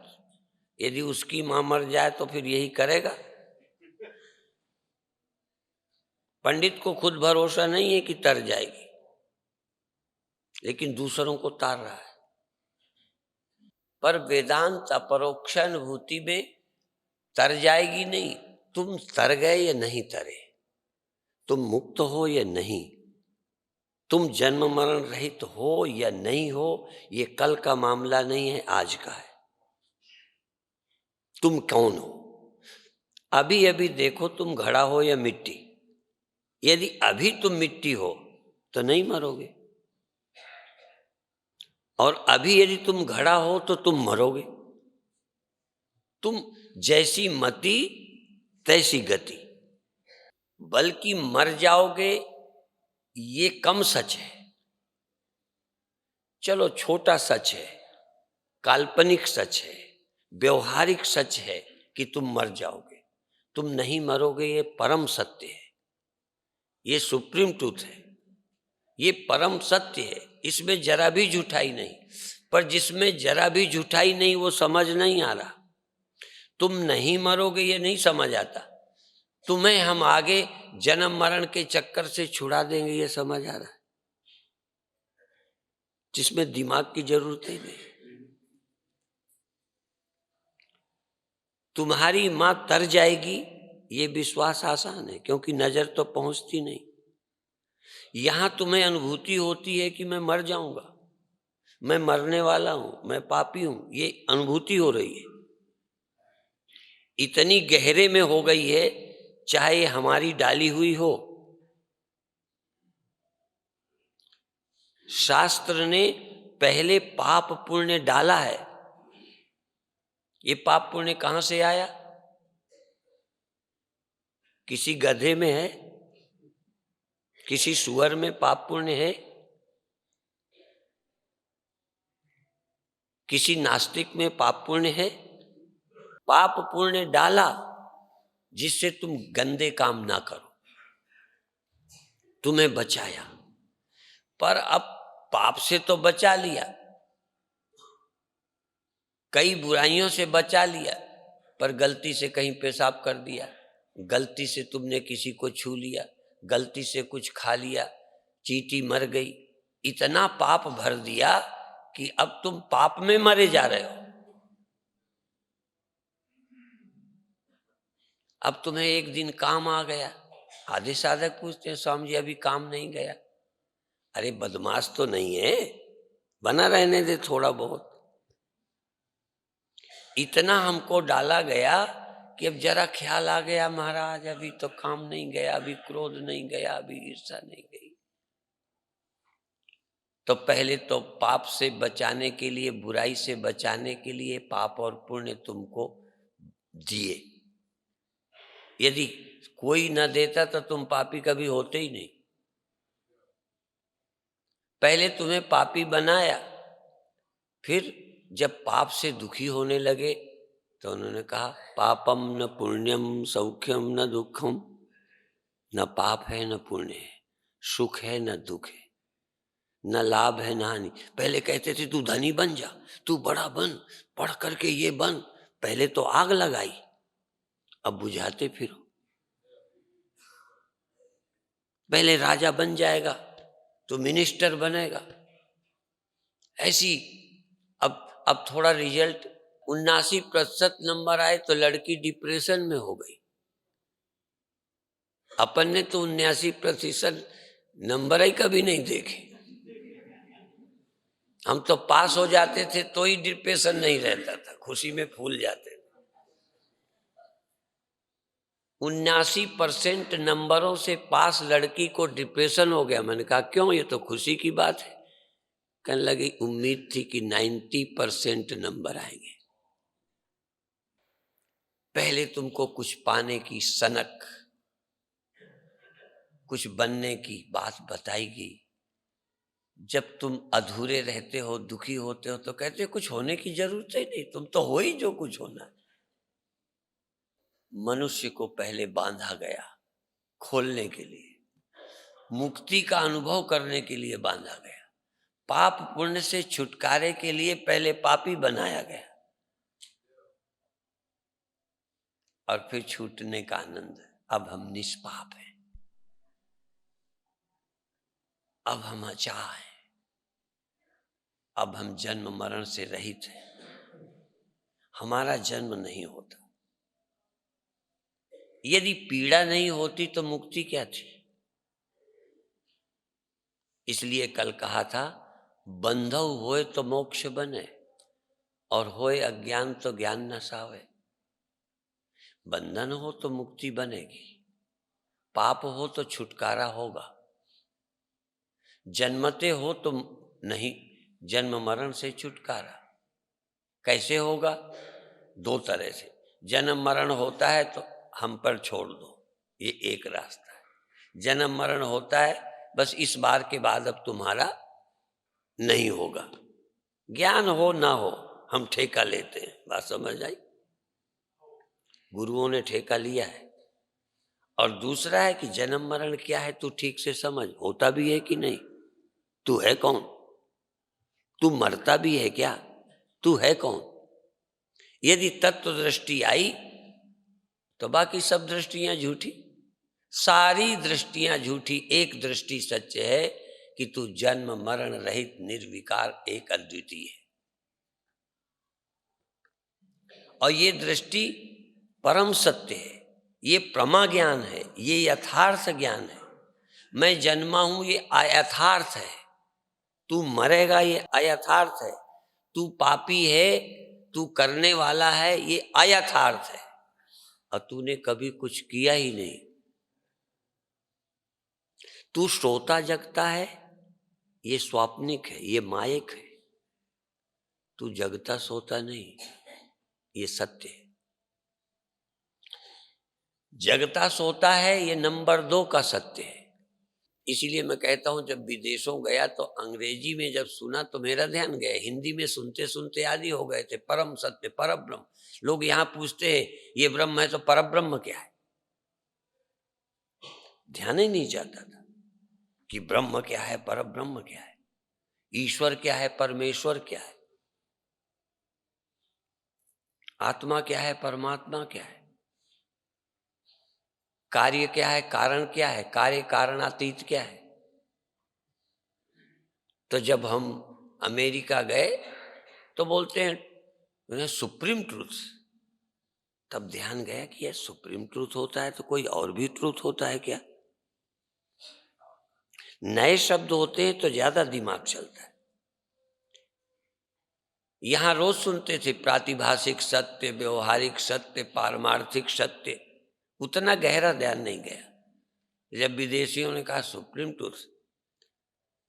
यदि उसकी मां मर जाए तो फिर यही करेगा? पंडित को खुद भरोसा नहीं है कि तर जाएगी, लेकिन दूसरों को तार रहा है। पर वेदांत अपरोक्षानुभूति में तर जाएगी नहीं, तुम तर गए या नहीं तरे, तुम मुक्त हो या नहीं, तुम जन्म मरण रहित हो या नहीं हो, ये कल का मामला नहीं है, आज का है। तुम कौन हो? अभी अभी देखो तुम घड़ा हो या मिट्टी। यदि अभी तुम मिट्टी हो तो नहीं मरोगे, और अभी यदि तुम घड़ा हो तो तुम मरोगे। तुम जैसी मति तैसी गति, बल्कि मर जाओगे ये कम सच है। चलो छोटा सच है, काल्पनिक सच है, व्यवहारिक सच है कि तुम मर जाओगे, तुम नहीं मरोगे, ये परम सत्य है, ये सुप्रीम ट्रूथ है, ये परम सत्य है, इसमें जरा भी झूठाई नहीं। पर जिसमें जरा भी झूठाई नहीं वो समझ नहीं आ रहा। तुम नहीं मरोगे ये नहीं समझ आता, तुम्हें हम आगे जन्म मरण के चक्कर से छुड़ा देंगे ये समझ आ रहा है, जिसमें दिमाग की जरूरत ही नहीं। तुम्हारी मां तर जाएगी ये विश्वास आसान है, क्योंकि नजर तो पहुंचती नहीं। यहां तुम्हें अनुभूति होती है कि मैं मर जाऊंगा, मैं मरने वाला हूं, मैं पापी हूं, ये अनुभूति हो रही है, इतनी गहरे में हो गई है, चाहे हमारी डाली हुई हो। शास्त्र ने पहले पाप पुण्य डाला है। ये पाप पुण्य कहां से आया? किसी गधे में है? किसी सुअर में पाप पुण्य है? किसी नास्तिक में पाप पुण्य है? पाप पुण्य डाला जिससे तुम गंदे काम ना करो, तुम्हें बचाया। पर अब पाप से तो बचा लिया, कई बुराइयों से बचा लिया, पर गलती से कहीं पेशाब कर दिया, गलती से तुमने किसी को छू लिया, गलती से कुछ खा लिया, चींटी मर गई, इतना पाप भर दिया कि अब तुम पाप में मरे जा रहे हो। अब तुम्हें एक दिन काम आ गया, आधे साधक पूछते हैं स्वामी जी अभी काम नहीं गया। अरे बदमाश तो नहीं है, बना रहने दे थोड़ा बहुत। इतना हमको डाला गया कि अब जरा ख्याल आ गया महाराज अभी तो काम नहीं गया, अभी क्रोध नहीं गया, अभी ईर्ष्या नहीं गई। तो पहले तो पाप से बचाने के लिए, बुराई से बचाने के लिए पाप और पुण्य तुमको दिए। यदि कोई न देता तो तुम पापी कभी होते ही नहीं। पहले तुम्हें पापी बनाया, फिर जब पाप से दुखी होने लगे तो उन्होंने कहा पापम न पुण्यम सौख्यम न दुखम, न पाप है न पुण्य है, सुख है न दुख है, न लाभ है न हानि। पहले कहते थे तू धनी बन जा, तू बड़ा बन, पढ़ करके ये बन, पहले तो आग लगाई, अब बुझाते फिरो। पहले राजा बन जाएगा तो मिनिस्टर बनेगा, ऐसी। अब थोड़ा रिजल्ट 79% नंबर आए तो लड़की डिप्रेशन में हो गई। अपन ने तो 79% नंबर ही कभी नहीं देखे। हम तो पास हो जाते थे तो ही डिप्रेशन नहीं रहता था, खुशी में फूल जाते थे। 79% नंबरों से पास लड़की को डिप्रेशन हो गया। मैंने कहा क्यों, ये तो खुशी की बात है। कहने लगी उम्मीद थी कि 90% नंबर आएंगे। पहले तुमको कुछ पाने की सनक, कुछ बनने की बात बताएगी। जब तुम अधूरे रहते हो, दुखी होते हो, तो कहते हो कुछ होने की जरूरत ही नहीं, तुम तो हो ही जो कुछ होना है। मनुष्य को पहले बांधा गया खोलने के लिए, मुक्ति का अनुभव करने के लिए बांधा गया। पाप पुण्य से छुटकारे के लिए पहले पापी बनाया गया, और फिर छूटने का आनंद। अब हम निष्पाप हैं, अब हम अचाह हैं, अब हम जन्म मरण से रहित हैं। हमारा जन्म नहीं होता। यदि पीड़ा नहीं होती तो मुक्ति क्या थी। इसलिए कल कहा था, बंधव होए तो मोक्ष बने, और होए अज्ञान तो ज्ञान न सावे। बंधन हो तो मुक्ति बनेगी, पाप हो तो छुटकारा होगा। जन्मते हो तो नहीं, जन्म मरण से छुटकारा कैसे होगा? दो तरह से। जन्म मरण होता है तो हम पर छोड़ दो, ये एक रास्ता है। जन्म मरण होता है, बस इस बार के बाद अब तुम्हारा नहीं होगा। ज्ञान हो ना हो, हम ठेका लेते हैं। बात समझ आई? गुरुओं ने ठेका लिया है। और दूसरा है कि जन्म मरण क्या है, तू ठीक से समझ, होता भी है कि नहीं। तू है कौन? तू मरता भी है क्या? तू है कौन? यदि तत्व दृष्टि आई तो बाकी सब दृष्टियां झूठी। सारी दृष्टियां झूठी, एक दृष्टि सत्य है कि तू जन्म मरण रहित निर्विकार एक अद्वितीय है। और ये दृष्टि परम सत्य है, ये प्रमा ज्ञान है, ये यथार्थ ज्ञान है। मैं जन्मा हूं ये अयथार्थ है, तू मरेगा ये अयथार्थ है, तू पापी है, तू करने वाला है, ये अयथार्थ है। और तूने कभी कुछ किया ही नहीं। तू सोता जगता है, ये स्वाप्निक है, ये मायक है। तू जगता सोता नहीं, ये सत्य है। जगता सोता है, ये नंबर 2 का सत्य है। इसीलिए मैं कहता हूं, जब विदेशों गया तो अंग्रेजी में जब सुना तो मेरा ध्यान गया, हिंदी में सुनते सुनते आदि हो गए थे। परम सत्य, परब्रह्म। लोग यहां पूछते हैं ये ब्रह्म है तो परब्रह्म क्या है? ध्यान ही नहीं जाता था कि ब्रह्म क्या है, परब्रह्म क्या है, ईश्वर क्या है, परमेश्वर क्या है, आत्मा क्या है, परमात्मा क्या है, कार्य क्या है, कारण क्या है, कार्य कारणातीत क्या है। तो जब हम अमेरिका गए तो बोलते हैं सुप्रीम ट्रूथ। तब ध्यान गया कि यह सुप्रीम ट्रूथ होता है तो कोई और भी ट्रूथ होता है क्या? नए शब्द होते हैं तो ज्यादा दिमाग चलता है। यहां रोज सुनते थे प्रातिभाषिक सत्य, व्यवहारिक सत्य, पारमार्थिक सत्य, उतना गहरा ध्यान नहीं गया। जब विदेशियों ने कहा सुप्रीम ट्रूथ,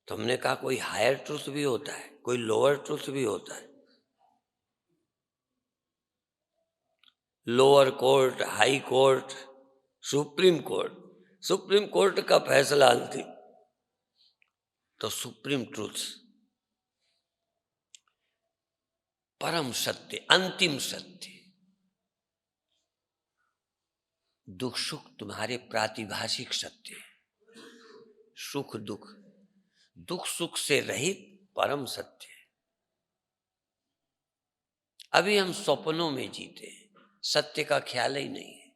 तो हमने कहा कोई हायर ट्रूथ भी होता है, कोई लोअर ट्रूथ भी होता है। Lower court, high court, supreme court. Supreme court का फैसला अंतिम, तो सुप्रीम ट्रूथ, परम सत्य, अंतिम सत्य। दुख सुख तुम्हारे प्रातिभाषिक सत्य है। सुख दुख, दुख सुख से रहित परम सत्य है। अभी हम स्वप्नों में जीते हैं, सत्य का ख्याल ही नहीं है।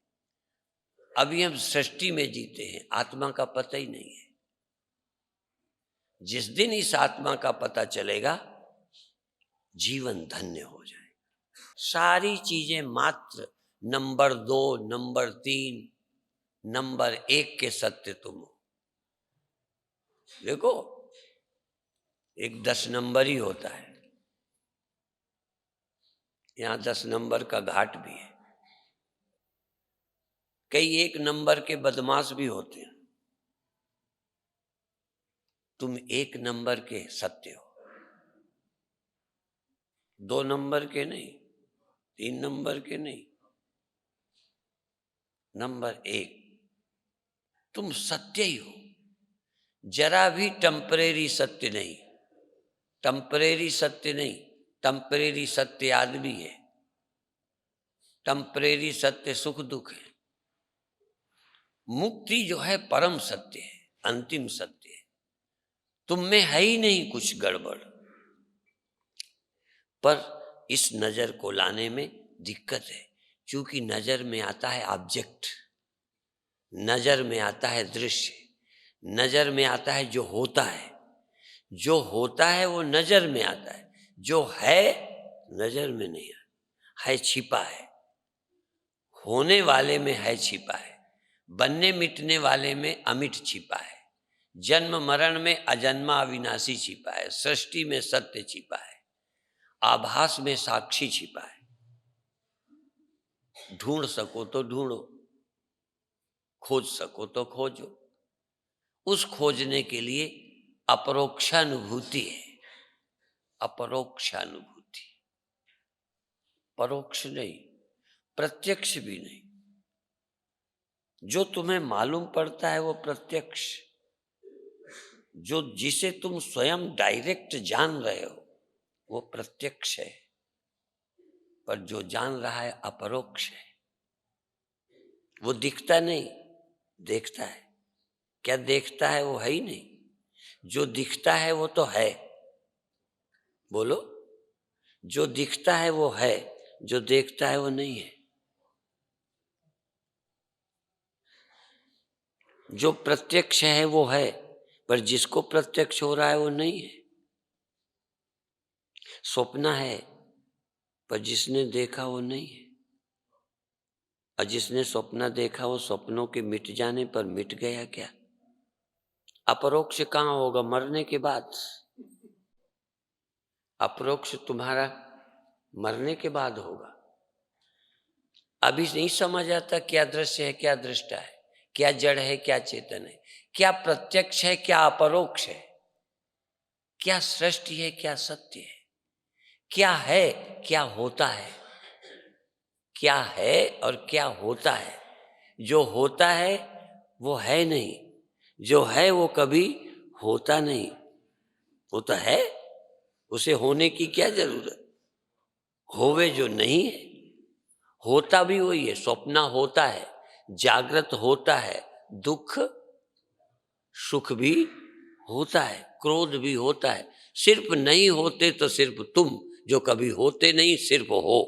अभी हम सृष्टि में जीते हैं, आत्मा का पता ही नहीं है। जिस दिन इस आत्मा का पता चलेगा, जीवन धन्य हो जाए। सारी चीजें मात्र नंबर 2, नंबर 3, नंबर 1 के सत्य तुम हो। देखो, एक 10 नंबर ही होता है। यहाँ 10 नंबर का घाट भी है। कई 1 नंबर के बदमाश भी होते हैं। तुम 1 नंबर के सत्य हो, 2 नंबर के नहीं, 3 नंबर के नहीं, नंबर 1 तुम सत्य ही हो। जरा भी टेम्परेरी सत्य नहीं, टेम्परेरी सत्य नहीं, टेम्परेरी सत्य आदमी है, टेम्परेरी सत्य सुख दुख है। मुक्ति जो है परम सत्य है, अंतिम सत्य है। तुम में है ही नहीं कुछ गड़बड़, पर इस नजर को लाने में दिक्कत है, क्योंकि नजर में आता है ऑब्जेक्ट, नजर में आता है दृश्य, नजर में आता है जो होता है। जो होता है वो नजर में आता है, जो है नजर में नहीं आता, है छिपा है। होने वाले में है छिपा है, बनने मिटने वाले में अमिट छिपा है, जन्म मरण में अजन्मा अविनाशी छिपा है, सृष्टि में सत्य छिपा है, आभास में साक्षी छिपा है। ढूंढ सको तो ढूंढो, खोज सको तो खोजो। उस खोजने के लिए अपरोक्षानुभूति है, अपरोक्षानुभूति, परोक्ष नहीं, प्रत्यक्ष भी नहीं। जो तुम्हें मालूम पड़ता है वो प्रत्यक्ष, जो जिसे तुम स्वयं डायरेक्ट जान रहे हो वो प्रत्यक्ष है, पर जो जान रहा है अपरोक्ष है। वो दिखता नहीं, देखता है। क्या देखता है? वो है ही नहीं। जो दिखता है वो तो है, बोलो। जो दिखता है वो है, जो देखता है वो नहीं है। जो प्रत्यक्ष है वो है, पर जिसको प्रत्यक्ष हो रहा है वो नहीं है। स्वप्न है, पर जिसने देखा वो नहीं है। और जिसने स्वप्न देखा वो स्वप्नों के मिट जाने पर मिट गया क्या? अपरोक्ष कहाँ होगा? मरने के बाद। अपरोक्ष तुम्हारा मरने के बाद होगा। अभी नहीं समझ आता क्या दृश्य है, क्या दृष्टा है, क्या जड़ है, क्या चेतन है, क्या प्रत्यक्ष है, क्या अपरोक्ष है, क्या सृष्टि है, क्या सत्य है, क्या है, क्या होता है। क्या है और क्या होता है? जो होता है वो है नहीं, जो है वो कभी होता नहीं। वो तो है, उसे होने की क्या जरूरत? होवे जो नहीं है। होता भी वही है, स्वप्न होता है, जागृत होता है, दुख सुख भी होता है, क्रोध भी होता है। सिर्फ नहीं होते तो सिर्फ तुम, जो कभी होते नहीं, सिर्फ हो।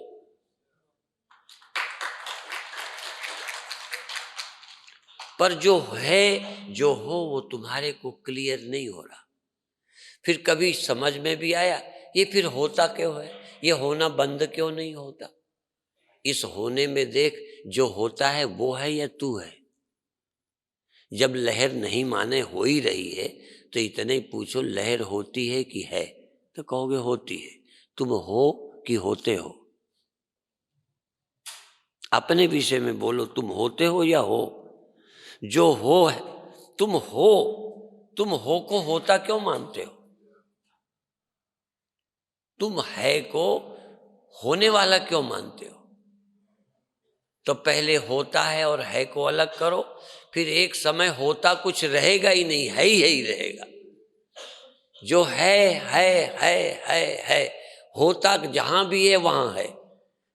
पर जो है, जो हो, वो तुम्हारे को क्लियर नहीं हो रहा। फिर कभी समझ में भी आया ये फिर होता क्यों है, ये होना बंद क्यों नहीं होता? इस होने में देख, जो होता है वो है या तू है? जब लहर नहीं माने हो ही रही है तो इतने ही पूछो, लहर होती है कि है? तो कहोगे होती है। तुम हो कि होते हो? अपने विषय में बोलो, तुम होते हो या हो? जो हो है, तुम हो। तुम हो को होता क्यों मानते हो? तुम है को होने वाला क्यों मानते हो? तो पहले होता है और है को अलग करो, फिर एक समय होता कुछ रहेगा ही नहीं, है ही रहेगा। जो है। होता जहां भी है वहां है,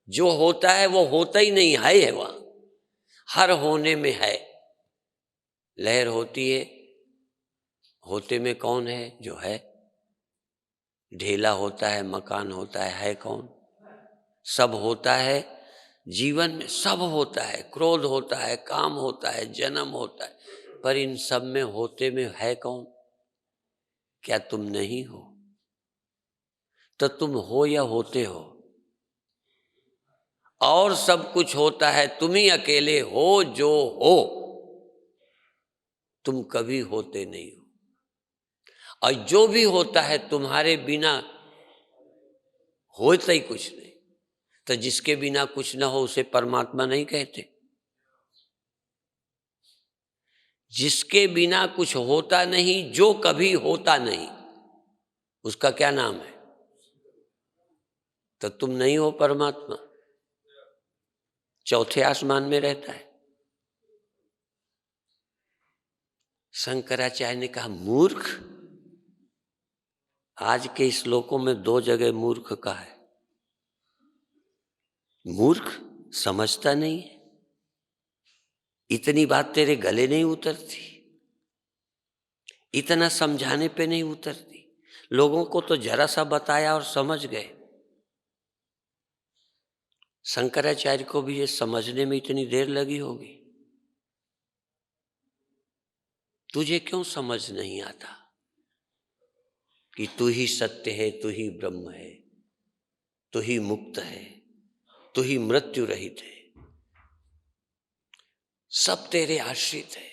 जो होता है वो होता ही नहीं, है वहां। हर होने में है। लहर होती है, होते में कौन है? जो है। ढेला होता है, मकान होता है कौन? सब होता है। जीवन में सब होता है, क्रोध होता है, काम होता है, जन्म होता है, पर इन सब में होते में है कौन? क्या तुम नहीं हो? तो तुम हो या होते हो? और सब कुछ होता है, तुम ही अकेले हो जो हो। तुम कभी होते नहीं हो। और जो भी होता है तुम्हारे बिना होता ही कुछ नहीं। तो जिसके बिना कुछ ना हो उसे परमात्मा नहीं कहते। जिसके बिना कुछ होता नहीं, जो कभी होता नहीं, उसका क्या नाम है? तो तुम नहीं हो परमात्मा, चौथे आसमान में रहता है। शंकराचार्य ने कहा मूर्ख, आज के श्लोकों में 2 जगह मूर्ख का है। मूर्ख समझता नहीं है, इतनी बात तेरे गले नहीं उतरती, इतना समझाने पे नहीं उतरती। लोगों को तो जरा सा बताया और समझ गए। शंकराचार्य को भी ये समझने में इतनी देर लगी होगी। तुझे क्यों समझ नहीं आता कि तू ही सत्य है, तू ही ब्रह्म है, तू ही मुक्त है, तू ही मृत्यु रहित है, सब तेरे आश्रित है,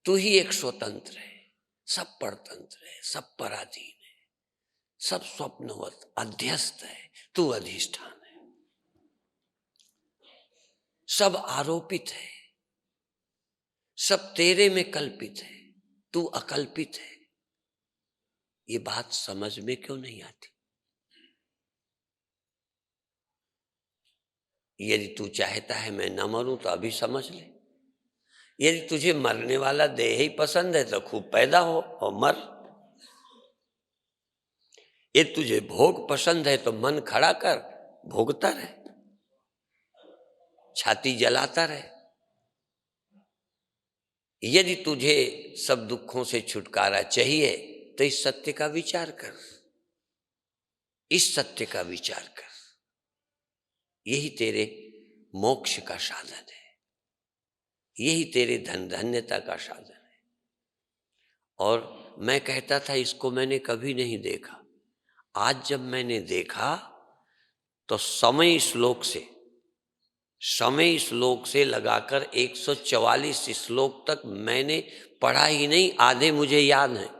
तू ही एक स्वतंत्र है, सब परतंत्र है, सब पराधीन है, सब स्वप्नवत अध्यस्त है, तू अधिष्ठान है, सब आरोपित है, सब तेरे में कल्पित है, तू अकल्पित है। ये बात समझ में क्यों नहीं आती? यदि तू चाहता है मैं न मरूं तो अभी समझ ले। यदि तुझे मरने वाला देह ही पसंद है तो खूब पैदा हो और मर। यदि तुझे भोग पसंद है तो मन खड़ा कर, भोगता रहे, छाती जलाता रहे। यदि तुझे सब दुखों से छुटकारा चाहिए तो इस सत्य का विचार कर, इस सत्य का विचार कर। यही तेरे मोक्ष का साधन है, यही तेरे धन धन्यता का साधन है। और मैं कहता था इसको मैंने कभी नहीं देखा, आज जब मैंने देखा तो समय श्लोक से लगाकर 144 श्लोक तक मैंने पढ़ा ही नहीं, आधे मुझे याद हैं,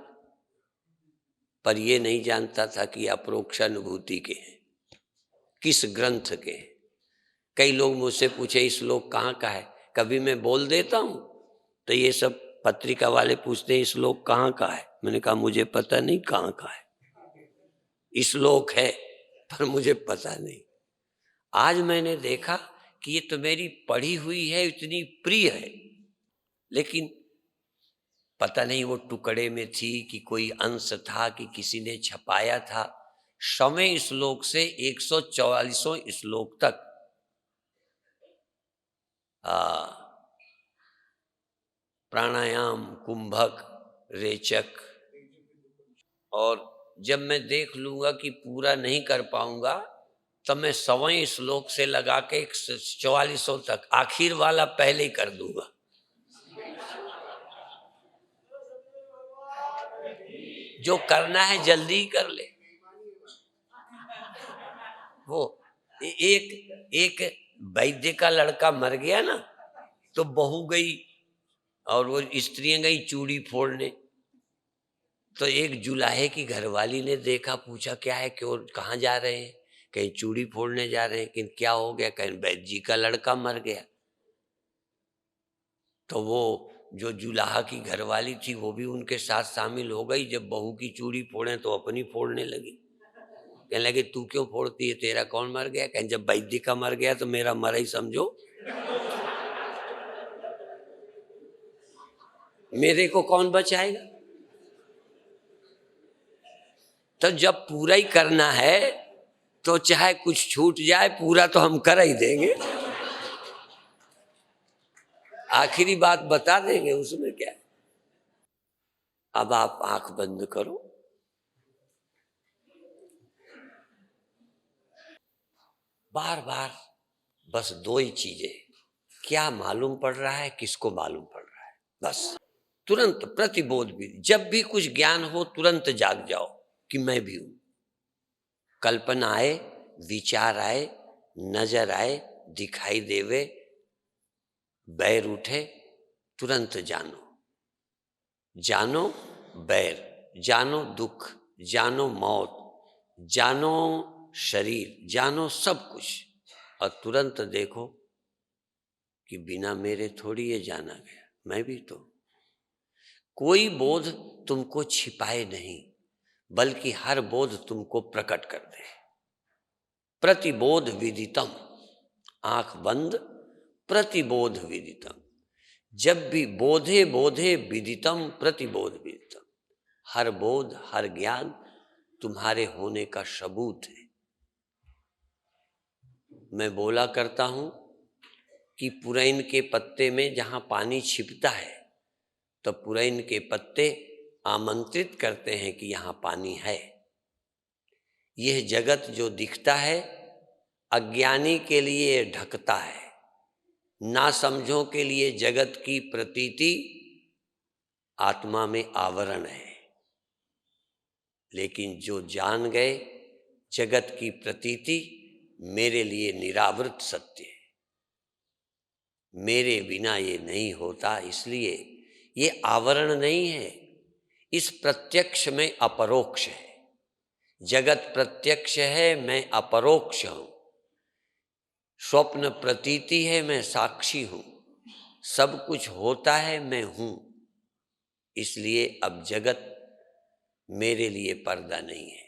पर ये नहीं जानता था कि अपरोक्षानुभूति के हैं, किस ग्रंथ के हैं। कई लोग मुझसे पूछे इस श्लोक कहाँ का है, कभी मैं बोल देता हूँ तो ये सब पत्रिका वाले पूछते हैं श्लोक कहाँ का है। मैंने कहा मुझे पता नहीं कहाँ का है, श्लोक है पर मुझे पता नहीं। आज मैंने देखा कि ये तो मेरी पढ़ी हुई है, इतनी प्रिय है, लेकिन पता नहीं वो टुकड़े में थी कि कोई अंश था कि किसी ने छपाया था। समय श्लोक से 144 श्लोक तक प्राणायाम, कुंभक, रेचक, और जब मैं देख लूंगा कि पूरा नहीं कर पाऊंगा तब मैं 100 श्लोक से लगा के 144 तक आखिर वाला पहले ही कर दूंगा। जो करना है जल्दी ही कर ले। वो एक वैद्य का लड़का मर गया ना, तो बहू गई और वो स्त्रियां गई चूड़ी फोड़ने। तो एक जुलाहे की घरवाली ने देखा, पूछा क्या है, क्यों, कहाँ जा रहे हैं? कहीं चूड़ी फोड़ने जा रहे हैं। कि क्या हो गया? कहीं वैद्य जी का लड़का मर गया। तो वो जो जुलाहा की घरवाली थी वो भी उनके साथ शामिल हो गई। जब बहू की चूड़ी फोड़े तो अपनी फोड़ने लगी। कहने लगे तू क्यों फोड़ती है, तेरा कौन मर गया? कहें जब वैद्य का मर गया तो मेरा मरा ही समझो, मेरे को कौन बचाएगा? तो जब पूरा ही करना है तो चाहे कुछ छूट जाए, पूरा तो हम कर ही देंगे, आखिरी बात बता देंगे, उसमें क्या है। अब आप आंख बंद करो, बार बार बस 2 ही चीजें, क्या मालूम पड़ रहा है, किसको मालूम पड़ रहा है, बस। तुरंत प्रतिबोध भी, जब भी कुछ ज्ञान हो तुरंत जाग जाओ कि मैं भी हूं। कल्पना आए, विचार आए, नजर आए, दिखाई देवे, बैर उठे, तुरंत जानो, जानो बैर, जानो दुख, जानो मौत, जानो शरीर, जानो सब कुछ, और तुरंत देखो कि बिना मेरे थोड़ी ये जाना गया, मैं भी तो। कोई बोध तुमको छिपाए नहीं, बल्कि हर बोध तुमको प्रकट कर दे। प्रतिबोध विदितम, आंख बंद, प्रतिबोध विदितम। जब भी बोधे बोधे विदितम प्रतिबोध विदितम, हर बोध हर ज्ञान तुम्हारे होने का सबूत है। मैं बोला करता हूं कि पुरैन के पत्ते में जहां पानी छिपता है तो पुरैन के पत्ते आमंत्रित करते हैं कि यहां पानी है। यह जगत जो दिखता है अज्ञानी के लिए ढकता है, ना समझों के लिए जगत की प्रतीति आत्मा में आवरण है। लेकिन जो जान गए जगत की प्रतीति मेरे लिए निरावृत सत्य है, मेरे बिना ये नहीं होता, इसलिए ये आवरण नहीं है। इस प्रत्यक्ष में अपरोक्ष है। जगत प्रत्यक्ष है, मैं अपरोक्ष हूं। स्वप्न प्रतीति है, मैं साक्षी हूं। सब कुछ होता है, मैं हूं। इसलिए अब जगत मेरे लिए पर्दा नहीं है।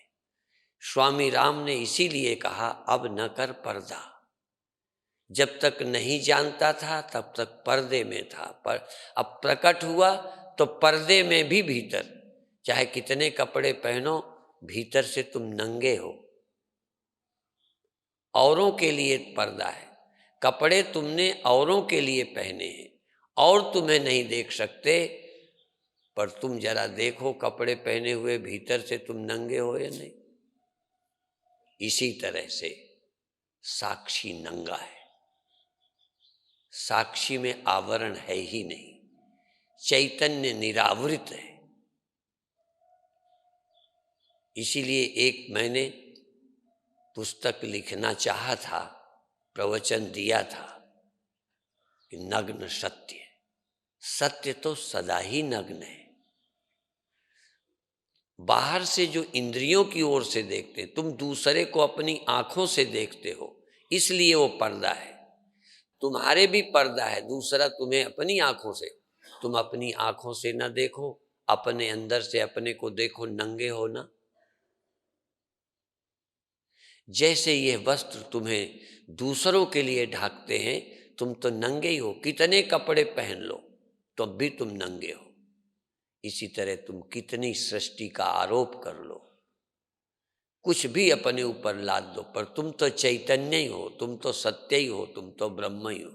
स्वामी राम ने इसीलिए कहा अब न कर पर्दा। जब तक नहीं जानता था तब तक पर्दे में था, पर अब प्रकट हुआ तो पर्दे में भी भीतर, चाहे कितने कपड़े पहनो, भीतर से तुम नंगे हो। औरों के लिए पर्दा है, कपड़े तुमने औरों के लिए पहने हैं और तुम्हें नहीं देख सकते, पर तुम जरा देखो कपड़े पहने हुए भीतर से तुम नंगे हो या नहीं। इसी तरह से साक्षी नंगा है, साक्षी में आवरण है ही नहीं, चैतन्य निरावृत है। इसीलिए एक मैंने पुस्तक लिखना चाहा था, प्रवचन दिया था कि नग्न सत्य, सत्य तो सदा ही नग्न है। बाहर से जो इंद्रियों की ओर से देखते, तुम दूसरे को अपनी आंखों से देखते हो, इसलिए वो पर्दा है। तुम्हारे भी पर्दा है, दूसरा तुम्हें अपनी आंखों से, तुम अपनी आंखों से ना देखो, अपने अंदर से अपने को देखो, नंगे हो ना। जैसे ये वस्त्र तुम्हें दूसरों के लिए ढाकते हैं, तुम तो नंगे ही हो, कितने कपड़े पहन लो तो भी तुम नंगे हो। इसी तरह तुम कितनी सृष्टि का आरोप कर लो, कुछ भी अपने ऊपर लाद दो, पर तुम तो चैतन्य ही हो, तुम तो सत्य ही हो, तुम तो ब्रह्म ही हो।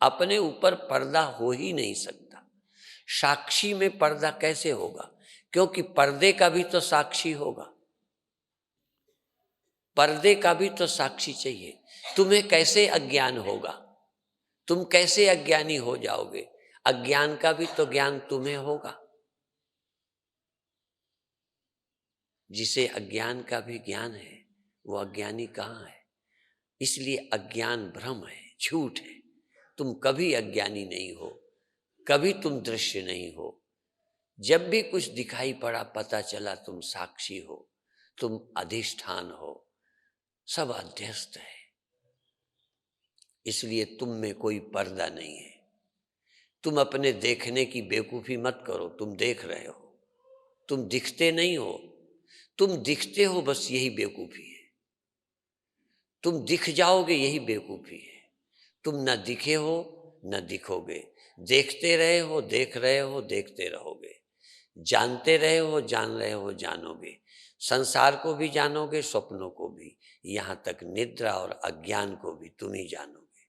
अपने ऊपर पर्दा हो ही नहीं सकता। साक्षी में पर्दा कैसे होगा? क्योंकि पर्दे का भी तो साक्षी होगा, पर्दे का भी तो साक्षी चाहिए। तुम्हें कैसे अज्ञान होगा? तुम कैसे अज्ञानी हो जाओगे? अज्ञान का भी तो ज्ञान तुम्हें होगा। जिसे अज्ञान का भी ज्ञान है वो अज्ञानी कहाँ है? इसलिए अज्ञान भ्रम है, झूठ है। तुम कभी अज्ञानी नहीं हो, कभी तुम दृश्य नहीं हो। जब भी कुछ दिखाई पड़ा पता चला तुम साक्षी हो, तुम अधिष्ठान हो, सब अध्यस्त है। इसलिए तुम में कोई पर्दा नहीं है। तुम अपने देखने की बेवकूफ़ी मत करो, तुम देख रहे हो, तुम दिखते नहीं हो। तुम दिखते हो, बस यही बेवकूफ़ी है। तुम दिख जाओगे, यही बेवकूफ़ी है। तुम न दिखे हो न दिखोगे, देखते रहे हो, देख रहे हो, देखते रहोगे, जानते रहे हो, जान रहे हो, जानोगे। संसार को भी जानोगे, स्वप्नों को भी, यहाँ तक निद्रा और अज्ञान को भी तुम ही जानोगे।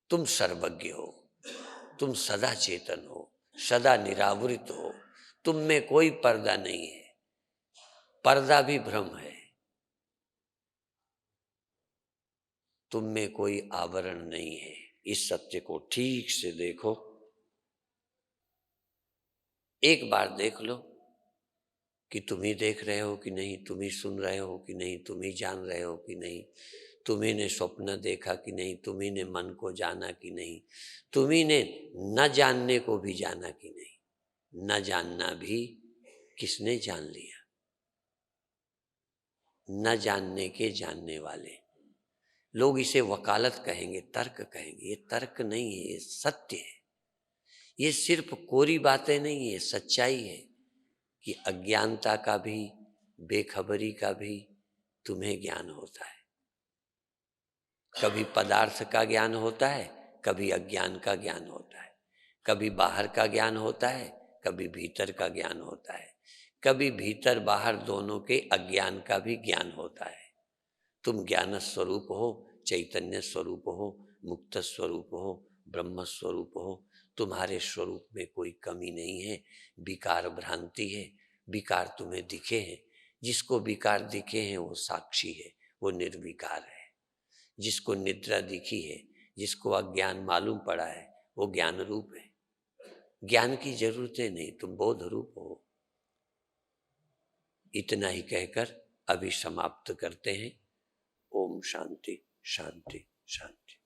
तुम सर्वज्ञ हो, तुम सदा चेतन हो, सदा निरावृत हो, तुम में कोई पर्दा नहीं है। पर्दा भी भ्रम है, तुम में कोई आवरण नहीं है। इस सत्य को ठीक से देखो, एक बार देख लो कि तुम ही देख रहे हो कि नहीं, तुम ही सुन रहे हो कि नहीं, तुम ही जान रहे हो कि नहीं, तुम्ही ने स्वप्न देखा कि नहीं, तुम्ही ने मन को जाना कि नहीं, तुम्ही ने न जानने को भी जाना कि नहीं। न जानना भी किसने जान लिया? न जानने के जानने वाले लोग इसे वकालत कहेंगे, तर्क कहेंगे। ये तर्क नहीं है, ये सत्य है। ये सिर्फ कोरी बातें नहीं है, सच्चाई है कि अज्ञानता का भी, बेखबरी का भी तुम्हें ज्ञान होता है। कभी पदार्थ का ज्ञान होता है, कभी अज्ञान का ज्ञान होता है। कभी बाहर का ज्ञान होता है, कभी भीतर का ज्ञान होता है। कभी भीतर बाहर दोनों के अज्ञान का भी ज्ञान होता है। तुम ज्ञान स्वरूप हो, चैतन्य स्वरूप हो, मुक्त स्वरूप हो, ब्रह्म स्वरूप हो। तुम्हारे स्वरूप में कोई कमी नहीं है। विकार भ्रांति है, विकार तुम्हें दिखे हैं। जिसको विकार दिखे हैं वो साक्षी है, वो निर्विकार है। जिसको निद्रा दिखी है, जिसको अज्ञान मालूम पड़ा है, वो ज्ञान रूप है। ज्ञान की जरूरत नहीं, तुम बोध रूप हो। इतना ही कहकर अभी समाप्त करते हैं। ओम शांति शांति शांति।